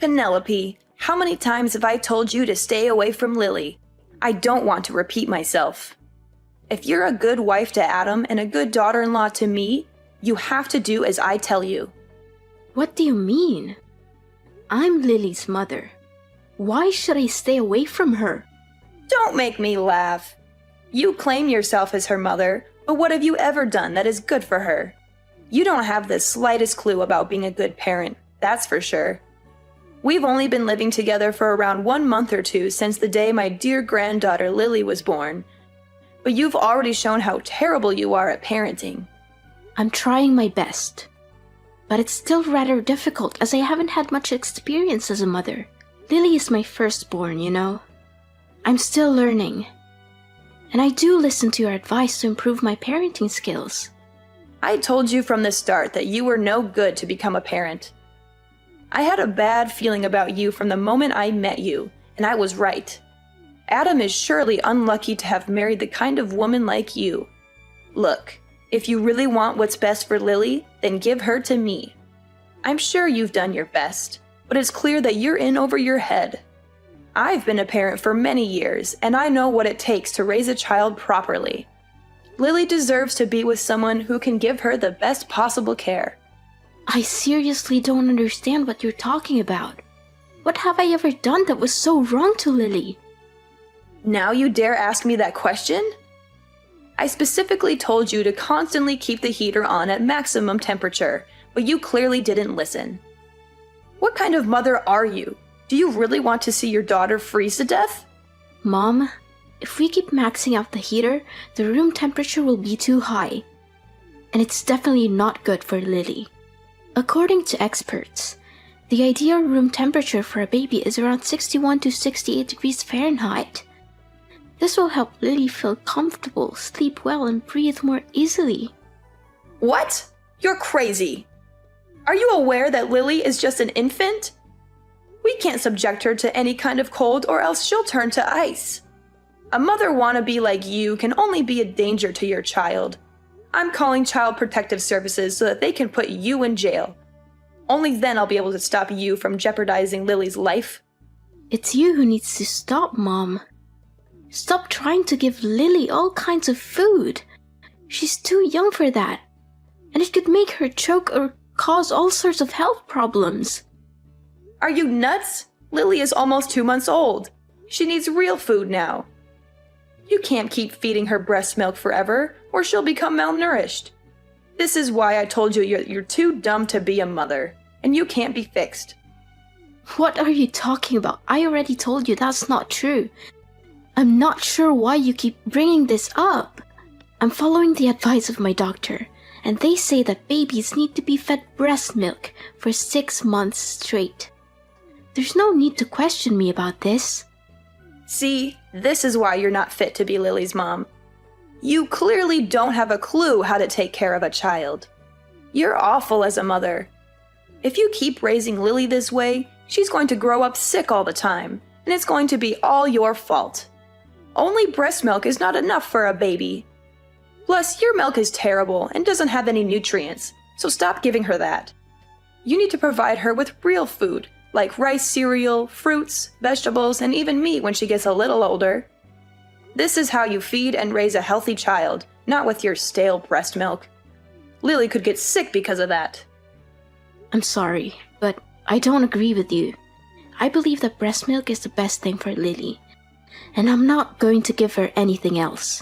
Penelope, how many times have I told you to stay away from Lily? I don't want to repeat myself. If you're a good wife to Adam and a good daughter-in-law to me, you have to do as I tell you. What do you mean? I'm Lily's mother. Why should I stay away from her? Don't make me laugh. You claim yourself as her mother, but what have you ever done that is good for her? You don't have the slightest clue about being a good parent, that's for sure. We've only been living together for around 1 month or two since the day my dear granddaughter Lily was born. But you've already shown how terrible you are at parenting. I'm trying my best. But it's still rather difficult as I haven't had much experience as a mother. Lily is my firstborn, you know. I'm still learning. And I do listen to your advice to improve my parenting skills. I told you from the start that you were no good to become a parent. I had a bad feeling about you from the moment I met you, and I was right. Adam is surely unlucky to have married the kind of woman like you. Look, if you really want what's best for Lily, then give her to me. I'm sure you've done your best, but it's clear that you're in over your head. I've been a parent for many years, and I know what it takes to raise a child properly. Lily deserves to be with someone who can give her the best possible care. I seriously don't understand what you're talking about. What have I ever done that was so wrong to Lily? Now you dare ask me that question? I specifically told you to constantly keep the heater on at maximum temperature, but you clearly didn't listen. What kind of mother are you? Do you really want to see your daughter freeze to death? Mom, if we keep maxing out the heater, the room temperature will be too high. And it's definitely not good for Lily. According to experts, the ideal room temperature for a baby is around 61 to 68 degrees Fahrenheit. This will help Lily feel comfortable, sleep well, and breathe more easily. What? You're crazy. Are you aware that Lily is just an infant? We can't subject her to any kind of cold or else she'll turn to ice. A mother wannabe like you can only be a danger to your child. I'm calling Child Protective Services so that they can put you in jail. Only then I'll be able to stop you from jeopardizing Lily's life. It's you who needs to stop, Mom. Stop trying to give Lily all kinds of food. She's too young for that. And it could make her choke or cause all sorts of health problems. Are you nuts? Lily is almost 2 months old. She needs real food now. You can't keep feeding her breast milk forever, or she'll become malnourished. This is why I told you you're too dumb to be a mother, and you can't be fixed. What are you talking about? I already told you that's not true. I'm not sure why you keep bringing this up. I'm following the advice of my doctor, and they say that babies need to be fed breast milk for 6 months straight. There's no need to question me about this. See, this is why you're not fit to be Lily's mom. You clearly don't have a clue how to take care of a child. You're awful as a mother. If you keep raising Lily this way, she's going to grow up sick all the time, and it's going to be all your fault. Only breast milk is not enough for a baby. Plus, your milk is terrible and doesn't have any nutrients, so stop giving her that. You need to provide her with real food, like rice cereal, fruits, vegetables, and even meat when she gets a little older. This is how you feed and raise a healthy child, not with your stale breast milk. Lily could get sick because of that. I'm sorry, but I don't agree with you. I believe that breast milk is the best thing for Lily, and I'm not going to give her anything else.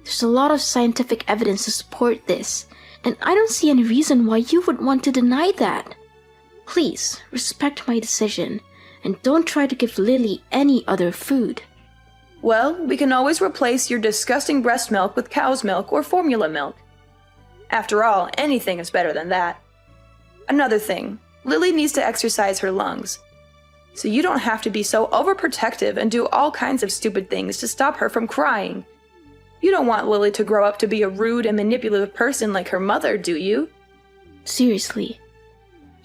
There's a lot of scientific evidence to support this, and I don't see any reason why you would want to deny that. Please, respect my decision, and don't try to give Lily any other food. Well, we can always replace your disgusting breast milk with cow's milk or formula milk. After all, anything is better than that. Another thing, Lily needs to exercise her lungs. So you don't have to be so overprotective and do all kinds of stupid things to stop her from crying. You don't want Lily to grow up to be a rude and manipulative person like her mother, do you? Seriously.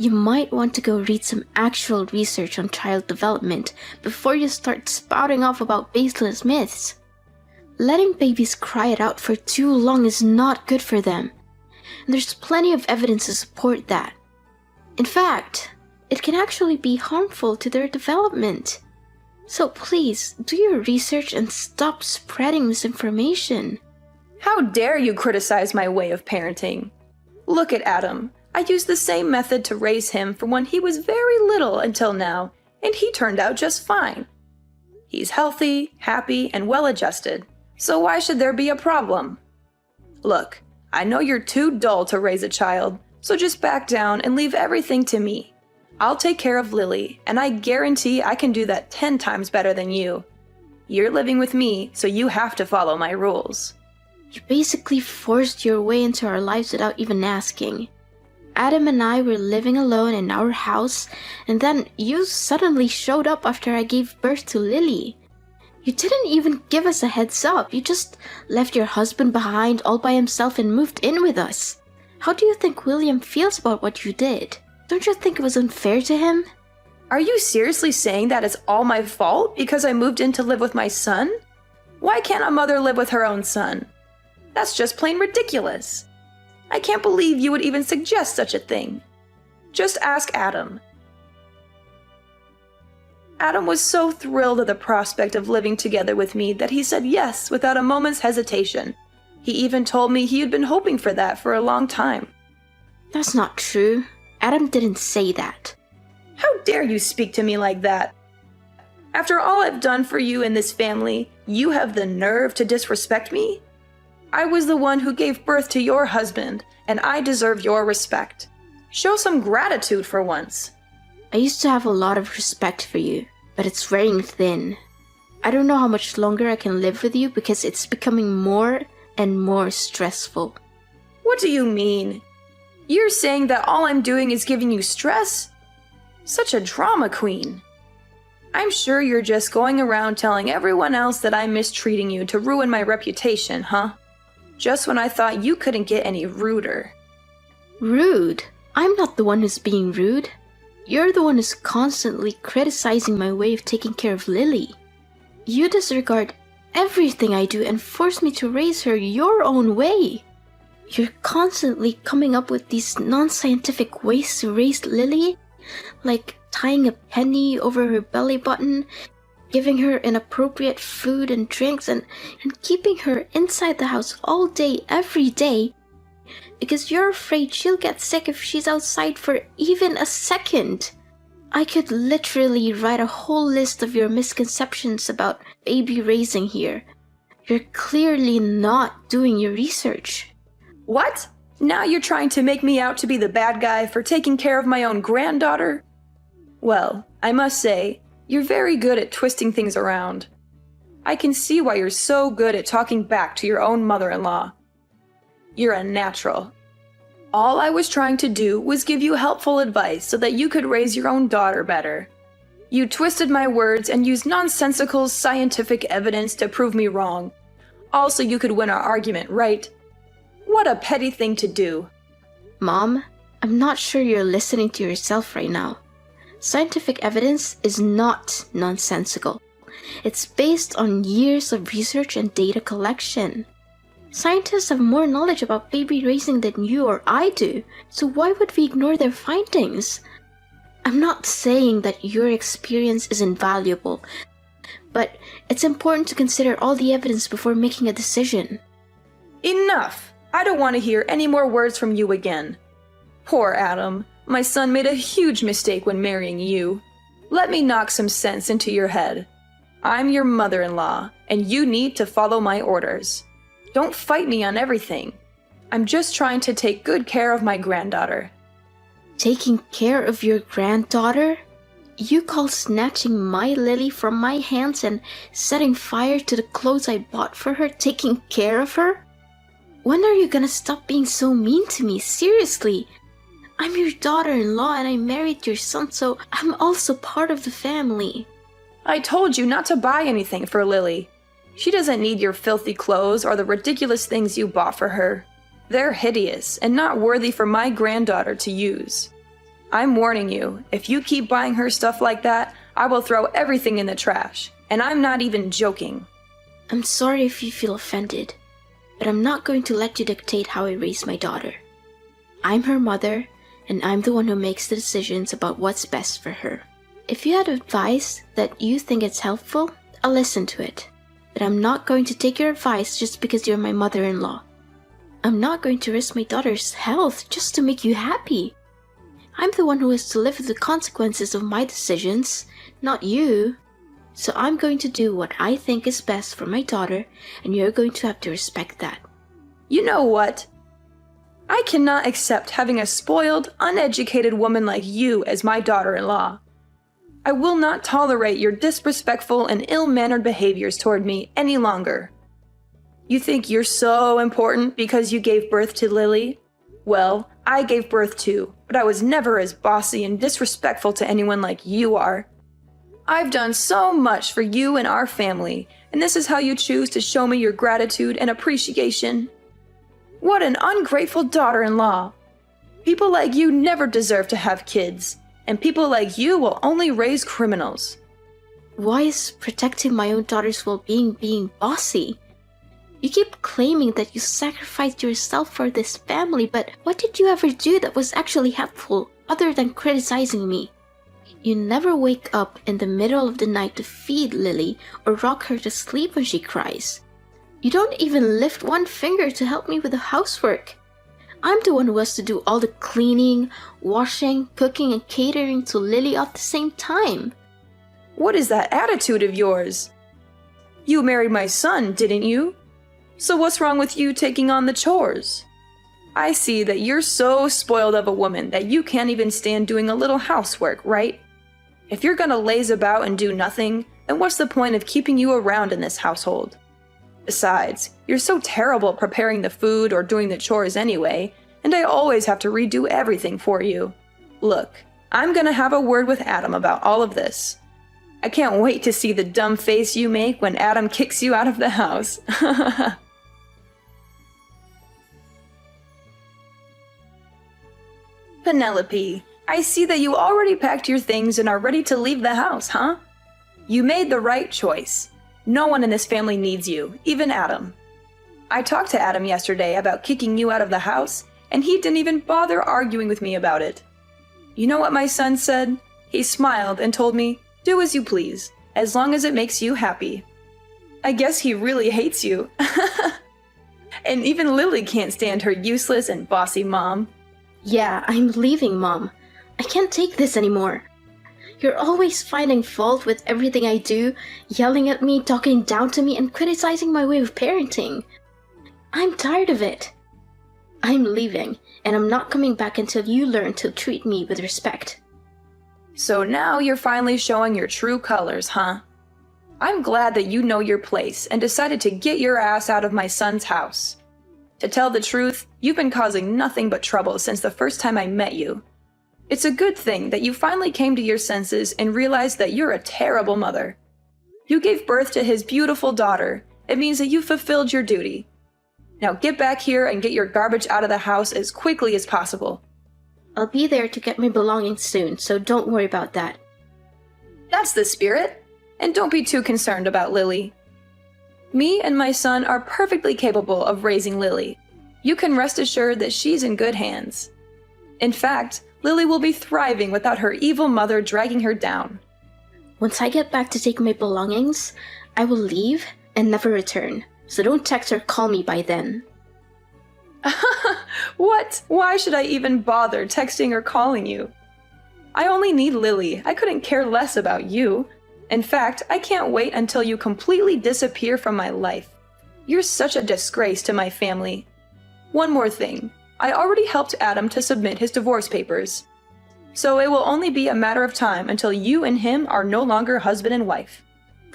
You might want to go read some actual research on child development before you start spouting off about baseless myths. Letting babies cry it out for too long is not good for them, and there's plenty of evidence to support that. In fact, it can actually be harmful to their development. So please, do your research and stop spreading misinformation. How dare you criticize my way of parenting? Look at Adam. I used the same method to raise him from when he was very little until now, and he turned out just fine. He's healthy, happy, and well-adjusted, so why should there be a problem? Look, I know you're too dull to raise a child, so just back down and leave everything to me. I'll take care of Lily, and I guarantee I can do that 10 times better than you. You're living with me, so you have to follow my rules. You basically forced your way into our lives without even asking. Adam and I were living alone in our house, and then you suddenly showed up after I gave birth to Lily. You didn't even give us a heads up. You just left your husband behind all by himself and moved in with us. How do you think William feels about what you did? Don't you think it was unfair to him? Are you seriously saying that it's all my fault because I moved in to live with my son? Why can't a mother live with her own son? That's just plain ridiculous. I can't believe you would even suggest such a thing. Just ask Adam. Adam was so thrilled at the prospect of living together with me that he said yes without a moment's hesitation. He even told me he had been hoping for that for a long time. That's not true. Adam didn't say that. How dare you speak to me like that? After all I've done for you in this family, you have the nerve to disrespect me? I was the one who gave birth to your husband, and I deserve your respect. Show some gratitude for once. I used to have a lot of respect for you, but it's wearing thin. I don't know how much longer I can live with you because it's becoming more and more stressful. What do you mean? You're saying that all I'm doing is giving you stress? Such a drama queen. I'm sure you're just going around telling everyone else that I'm mistreating you to ruin my reputation, huh? Just when I thought you couldn't get any ruder. Rude? I'm not the one who's being rude. You're the one who's constantly criticizing my way of taking care of Lily. You disregard everything I do and force me to raise her your own way. You're constantly coming up with these non-scientific ways to raise Lily, like tying a penny over her belly button, giving her inappropriate food and drinks, and keeping her inside the house all day, every day, because you're afraid she'll get sick if she's outside for even a second. I could literally write a whole list of your misconceptions about baby raising here. You're clearly not doing your research. What? Now you're trying to make me out to be the bad guy for taking care of my own granddaughter? Well, I must say, you're very good at twisting things around. I can see why you're so good at talking back to your own mother-in-law. You're a natural. All I was trying to do was give you helpful advice so that you could raise your own daughter better. You twisted my words and used nonsensical scientific evidence to prove me wrong. Also, you could win our argument, right? What a petty thing to do. Mom, I'm not sure you're listening to yourself right now. Scientific evidence is not nonsensical. It's based on years of research and data collection. Scientists have more knowledge about baby raising than you or I do, so why would we ignore their findings? I'm not saying that your experience is invaluable, but it's important to consider all the evidence before making a decision. Enough! I don't want to hear any more words from you again. Poor Adam. My son made a huge mistake when marrying you. Let me knock some sense into your head. I'm your mother-in-law, and you need to follow my orders. Don't fight me on everything. I'm just trying to take good care of my granddaughter. Taking care of your granddaughter? You call snatching my Lily from my hands and setting fire to the clothes I bought for her taking care of her? When are you gonna stop being so mean to me? Seriously? I'm your daughter-in-law and I married your son, so I'm also part of the family. I told you not to buy anything for Lily. She doesn't need your filthy clothes or the ridiculous things you bought for her. They're hideous and not worthy for my granddaughter to use. I'm warning you, if you keep buying her stuff like that, I will throw everything in the trash. And I'm not even joking. I'm sorry if you feel offended, but I'm not going to let you dictate how I raise my daughter. I'm her mother, and I'm the one who makes the decisions about what's best for her. If you had advice that you think is helpful, I'll listen to it. But I'm not going to take your advice just because you're my mother-in-law. I'm not going to risk my daughter's health just to make you happy. I'm the one who has to live with the consequences of my decisions, not you. So I'm going to do what I think is best for my daughter, and you're going to have to respect that. You know what? I cannot accept having a spoiled, uneducated woman like you as my daughter-in-law. I will not tolerate your disrespectful and ill-mannered behaviors toward me any longer. You think you're so important because you gave birth to Lily? Well, I gave birth too, but I was never as bossy and disrespectful to anyone like you are. I've done so much for you and our family, and this is how you choose to show me your gratitude and appreciation? What an ungrateful daughter-in-law! People like you never deserve to have kids, and people like you will only raise criminals. Why is protecting my own daughter's well-being being bossy? You keep claiming that you sacrificed yourself for this family, but what did you ever do that was actually helpful, other than criticizing me? You never wake up in the middle of the night to feed Lily or rock her to sleep when she cries. You don't even lift one finger to help me with the housework. I'm the one who has to do all the cleaning, washing, cooking, and catering to Lily at the same time. What is that attitude of yours? You married my son, didn't you? So what's wrong with you taking on the chores? I see that you're so spoiled of a woman that you can't even stand doing a little housework, right? If you're gonna laze about and do nothing, then what's the point of keeping you around in this household? Besides, you're so terrible at preparing the food or doing the chores anyway, and I always have to redo everything for you. Look, I'm gonna have a word with Adam about all of this. I can't wait to see the dumb face you make when Adam kicks you out of the house. Penelope, I see that you already packed your things and are ready to leave the house, huh? You made the right choice. No one in this family needs you, even Adam. I talked to Adam yesterday about kicking you out of the house, and he didn't even bother arguing with me about it. You know what my son said? He smiled and told me, "Do as you please, as long as it makes you happy." I guess he really hates you. And even Lily can't stand her useless and bossy mom. Yeah, I'm leaving, Mom. I can't take this anymore. You're always finding fault with everything I do, yelling at me, talking down to me, and criticizing my way of parenting. I'm tired of it. I'm leaving, and I'm not coming back until you learn to treat me with respect. So now you're finally showing your true colors, huh? I'm glad that you know your place and decided to get your ass out of my son's house. To tell the truth, you've been causing nothing but trouble since the first time I met you. It's a good thing that you finally came to your senses and realized that you're a terrible mother. You gave birth to his beautiful daughter. It means that you fulfilled your duty. Now get back here and get your garbage out of the house as quickly as possible. I'll be there to get my belongings soon, so don't worry about that. That's the spirit. And don't be too concerned about Lily. Me and my son are perfectly capable of raising Lily. You can rest assured that she's in good hands. In fact, Lily will be thriving without her evil mother dragging her down. Once I get back to take my belongings, I will leave and never return, so don't text or call me by then. What? Why should I even bother texting or calling you? I only need Lily. I couldn't care less about you. In fact, I can't wait until you completely disappear from my life. You're such a disgrace to my family. One more thing. I already helped Adam to submit his divorce papers. So it will only be a matter of time until you and him are no longer husband and wife.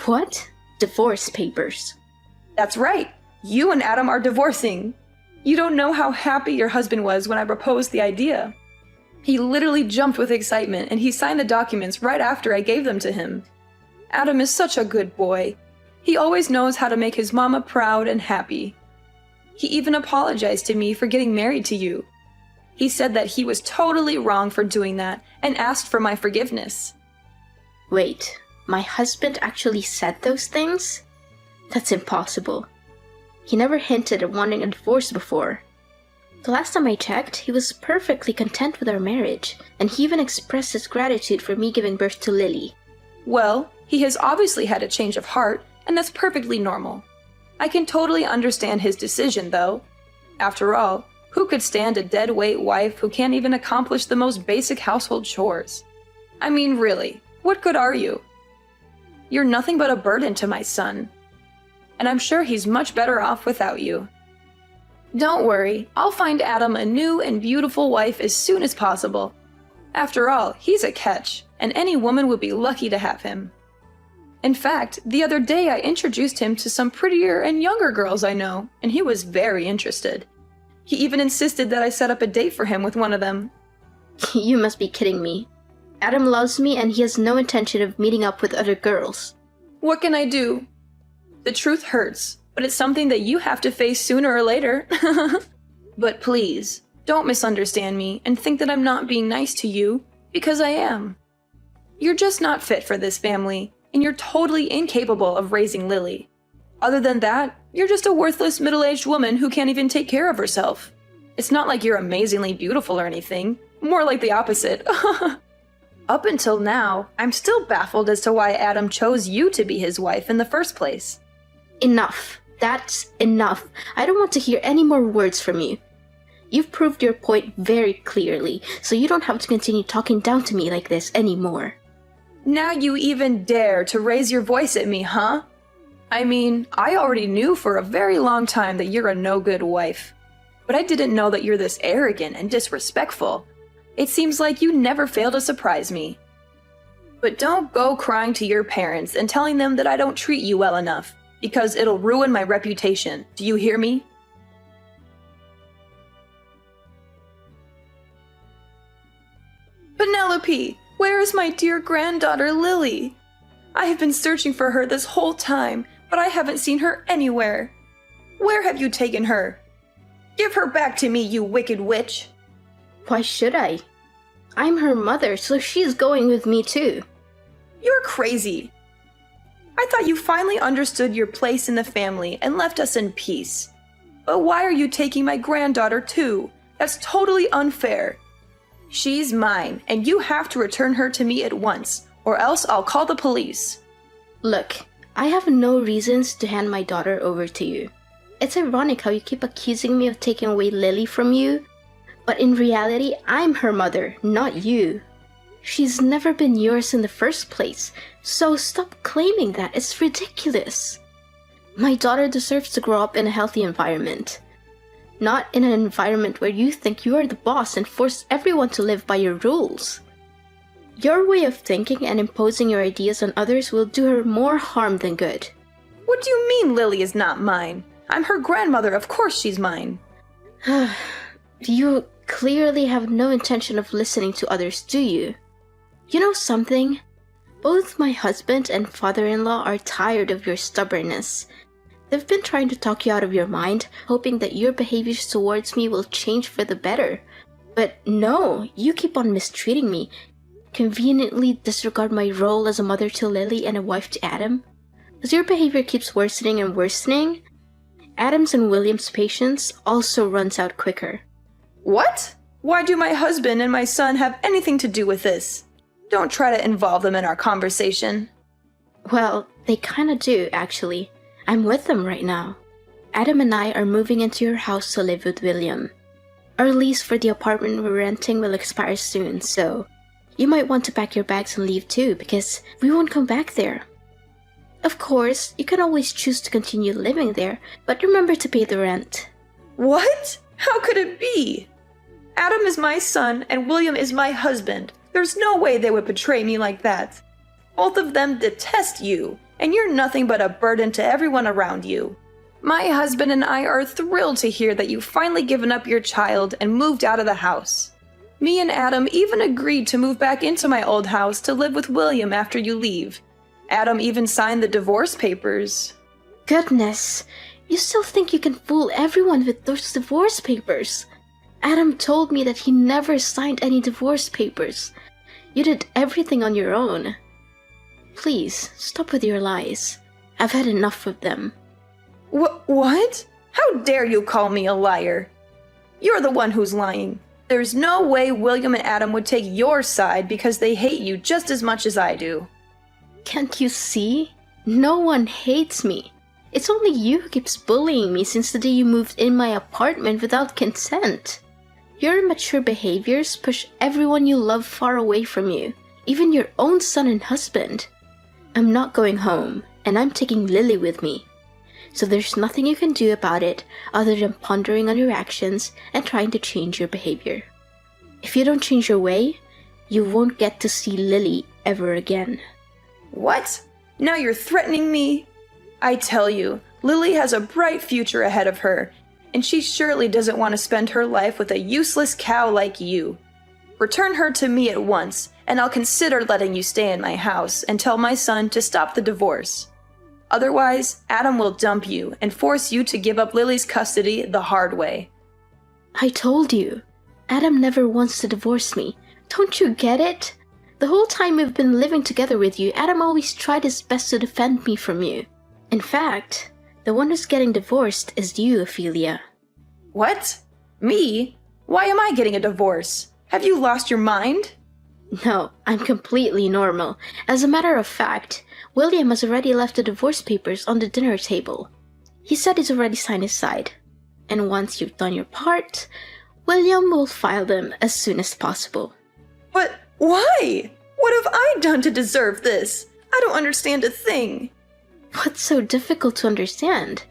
What? Divorce papers? That's right. You and Adam are divorcing. You don't know how happy your husband was when I proposed the idea. He literally jumped with excitement and he signed the documents right after I gave them to him. Adam is such a good boy. He always knows how to make his mama proud and happy. He even apologized to me for getting married to you. He said that he was totally wrong for doing that and asked for my forgiveness. Wait, my husband actually said those things? That's impossible. He never hinted at wanting a divorce before. The last time I checked, he was perfectly content with our marriage, and he even expressed his gratitude for me giving birth to Lily. Well, he has obviously had a change of heart, and that's perfectly normal. I can totally understand his decision, though. After all, who could stand a dead-weight wife who can't even accomplish the most basic household chores? I mean, really, what good are you? You're nothing but a burden to my son. And I'm sure he's much better off without you. Don't worry, I'll find Adam a new and beautiful wife as soon as possible. After all, he's a catch, and any woman would be lucky to have him. In fact, the other day I introduced him to some prettier and younger girls I know, and he was very interested. He even insisted that I set up a date for him with one of them. You must be kidding me. Adam loves me and he has no intention of meeting up with other girls. What can I do? The truth hurts, but it's something that you have to face sooner or later. But please, don't misunderstand me and think that I'm not being nice to you, because I am. You're just not fit for this family, and you're totally incapable of raising Lily. Other than that, you're just a worthless middle-aged woman who can't even take care of herself. It's not like you're amazingly beautiful or anything, more like the opposite. Up until now, I'm still baffled as to why Adam chose you to be his wife in the first place. Enough. That's enough. I don't want to hear any more words from you. You've proved your point very clearly, so you don't have to continue talking down to me like this anymore. Now you even dare to raise your voice at me, huh? I mean, I already knew for a very long time that you're a no-good wife. But I didn't know that you're this arrogant and disrespectful. It seems like you never fail to surprise me. But don't go crying to your parents and telling them that I don't treat you well enough, because it'll ruin my reputation. Do you hear me? Penelope, where is my dear granddaughter Lily? I have been searching for her this whole time, but I haven't seen her anywhere. Where have you taken her? Give her back to me, you wicked witch! Why should I? I'm her mother, so she's going with me too. You're crazy. I thought you finally understood your place in the family and left us in peace. But why are you taking my granddaughter too? That's totally unfair. She's mine, and you have to return her to me at once, or else I'll call the police. Look, I have no reasons to hand my daughter over to you. It's ironic how you keep accusing me of taking away Lily from you, but in reality, I'm her mother, not you. She's never been yours in the first place, so stop claiming that. It's ridiculous. My daughter deserves to grow up in a healthy environment. Not in an environment where you think you are the boss and force everyone to live by your rules. Your way of thinking and imposing your ideas on others will do her more harm than good. What do you mean Lily is not mine? I'm her grandmother, of course she's mine. You clearly have no intention of listening to others, do you? You know something? Both my husband and father-in-law are tired of your stubbornness. They've been trying to talk you out of your mind, hoping that your behaviors towards me will change for the better. But no, you keep on mistreating me, conveniently disregard my role as a mother to Lily and a wife to Adam. As your behavior keeps worsening and worsening, Adam's and William's patience also runs out quicker. What? Why do my husband and my son have anything to do with this? Don't try to involve them in our conversation. Well, they kinda do, actually. I'm with them right now. Adam and I are moving into your house to live with William. Our lease for the apartment we're renting will expire soon, so you might want to pack your bags and leave too, because we won't come back there. Of course, you can always choose to continue living there, but remember to pay the rent. What? How could it be? Adam is my son and William is my husband. There's no way they would betray me like that. Both of them detest you, and you're nothing but a burden to everyone around you. My husband and I are thrilled to hear that you've finally given up your child and moved out of the house. Me and Adam even agreed to move back into my old house to live with William after you leave. Adam even signed the divorce papers. Goodness, you still think you can fool everyone with those divorce papers? Adam told me that he never signed any divorce papers. You did everything on your own. Please, stop with your lies. I've had enough of them. What? How dare you call me a liar? You're the one who's lying. There's no way William and Adam would take your side because they hate you just as much as I do. Can't you see? No one hates me. It's only you who keeps bullying me since the day you moved in my apartment without consent. Your immature behaviors push everyone you love far away from you, even your own son and husband. I'm not going home, and I'm taking Lily with me. So there's nothing you can do about it other than pondering on your actions and trying to change your behavior. If you don't change your way, you won't get to see Lily ever again. What? Now you're threatening me? I tell you, Lily has a bright future ahead of her, and she surely doesn't want to spend her life with a useless cow like you. Return her to me at once, and I'll consider letting you stay in my house and tell my son to stop the divorce. Otherwise, Adam will dump you and force you to give up Lily's custody the hard way. I told you, Adam never wants to divorce me. Don't you get it? The whole time we've been living together with you, Adam always tried his best to defend me from you. In fact, the one who's getting divorced is you, Ophelia. What? Me? Why am I getting a divorce? Have you lost your mind? No, I'm completely normal. As a matter of fact, William has already left the divorce papers on the dinner table. He said he's already signed his side. And once you've done your part, William will file them as soon as possible. But why? What have I done to deserve this? I don't understand a thing. What's so difficult to understand?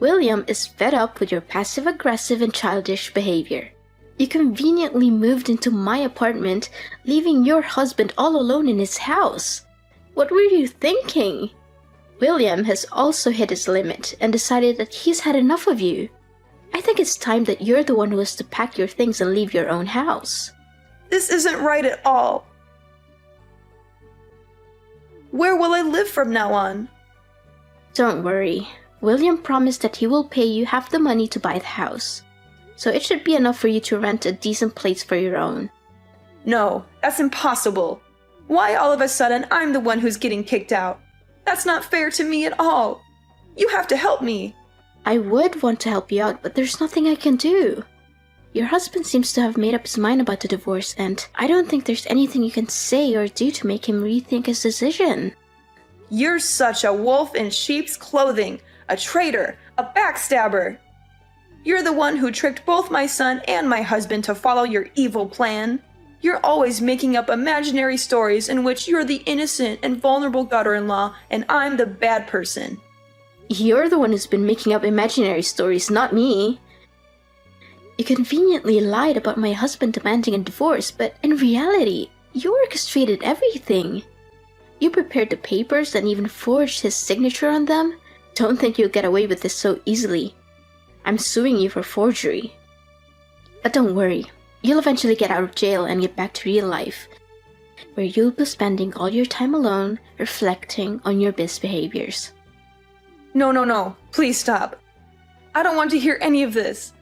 William is fed up with your passive-aggressive and childish behavior. You conveniently moved into my apartment, leaving your husband all alone in his house. What were you thinking? William has also hit his limit and decided that he's had enough of you. I think it's time that you're the one who has to pack your things and leave your own house. This isn't right at all. Where will I live from now on? Don't worry. William promised that he will pay you half the money to buy the house. So it should be enough for you to rent a decent place for your own. No, that's impossible. Why all of a sudden I'm the one who's getting kicked out? That's not fair to me at all. You have to help me. I would want to help you out, but there's nothing I can do. Your husband seems to have made up his mind about the divorce, and I don't think there's anything you can say or do to make him rethink his decision. You're such a wolf in sheep's clothing, a traitor, a backstabber. You're the one who tricked both my son and my husband to follow your evil plan. You're always making up imaginary stories in which you're the innocent and vulnerable daughter-in-law and I'm the bad person. You're the one who's been making up imaginary stories, not me. You conveniently lied about my husband demanding a divorce, but in reality, you orchestrated everything. You prepared the papers and even forged his signature on them. Don't think you'll get away with this so easily. I'm suing you for forgery. But don't worry, you'll eventually get out of jail and get back to real life, where you'll be spending all your time alone, reflecting on your misbehaviors. No, please stop. I don't want to hear any of this.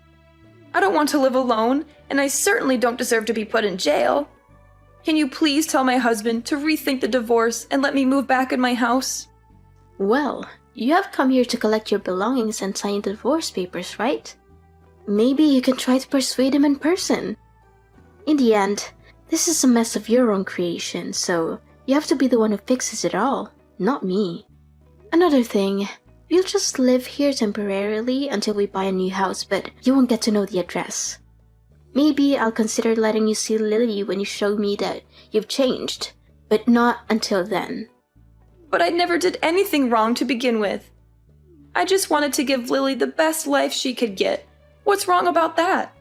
I don't want to live alone, and I certainly don't deserve to be put in jail. Can you please tell my husband to rethink the divorce and let me move back in my house? Well, you have come here to collect your belongings and sign the divorce papers, right? Maybe you can try to persuade him in person. In the end, this is a mess of your own creation, so you have to be the one who fixes it all, not me. Another thing, you'll just live here temporarily until we buy a new house, but you won't get to know the address. Maybe I'll consider letting you see Lily when you show me that you've changed, but not until then. But I never did anything wrong to begin with. I just wanted to give Lily the best life she could get. What's wrong about that?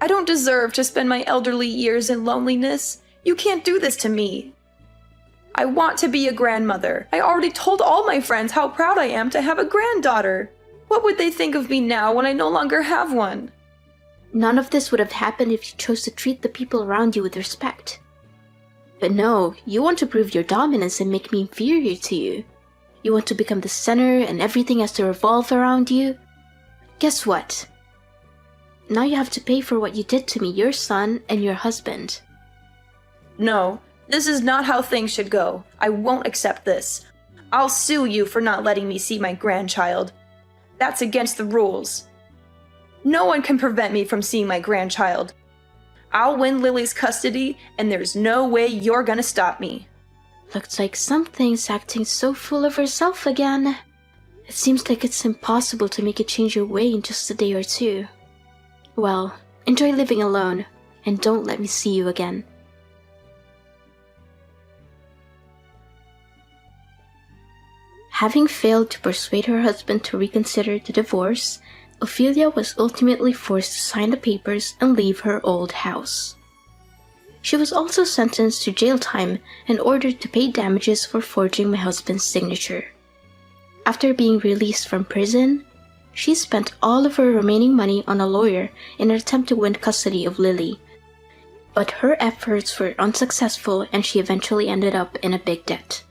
I don't deserve to spend my elderly years in loneliness. You can't do this to me. I want to be a grandmother. I already told all my friends how proud I am to have a granddaughter. What would they think of me now when I no longer have one? None of this would have happened if you chose to treat the people around you with respect. But no, you want to prove your dominance and make me inferior to you. You want to become the center and everything has to revolve around you. Guess what? Now you have to pay for what you did to me, your son, and your husband. No, this is not how things should go. I won't accept this. I'll sue you for not letting me see my grandchild. That's against the rules. No one can prevent me from seeing my grandchild. I'll win Lily's custody, and there's no way you're gonna stop me. Looks like something's acting so full of herself again. It seems like it's impossible to make it change your way in just a day or two. Well, enjoy living alone, and don't let me see you again. Having failed to persuade her husband to reconsider the divorce, Ophelia was ultimately forced to sign the papers and leave her old house. She was also sentenced to jail time and ordered to pay damages for forging my husband's signature. After being released from prison, she spent all of her remaining money on a lawyer in an attempt to win custody of Lily. But her efforts were unsuccessful and she eventually ended up in a big debt.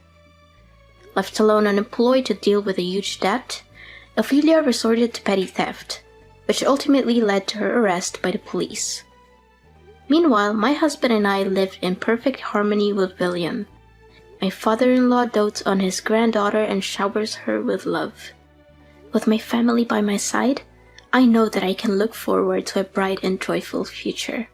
Left alone unemployed to deal with a huge debt, Ophelia resorted to petty theft, which ultimately led to her arrest by the police. Meanwhile, my husband and I lived in perfect harmony with William. My father-in-law dotes on his granddaughter and showers her with love. With my family by my side, I know that I can look forward to a bright and joyful future.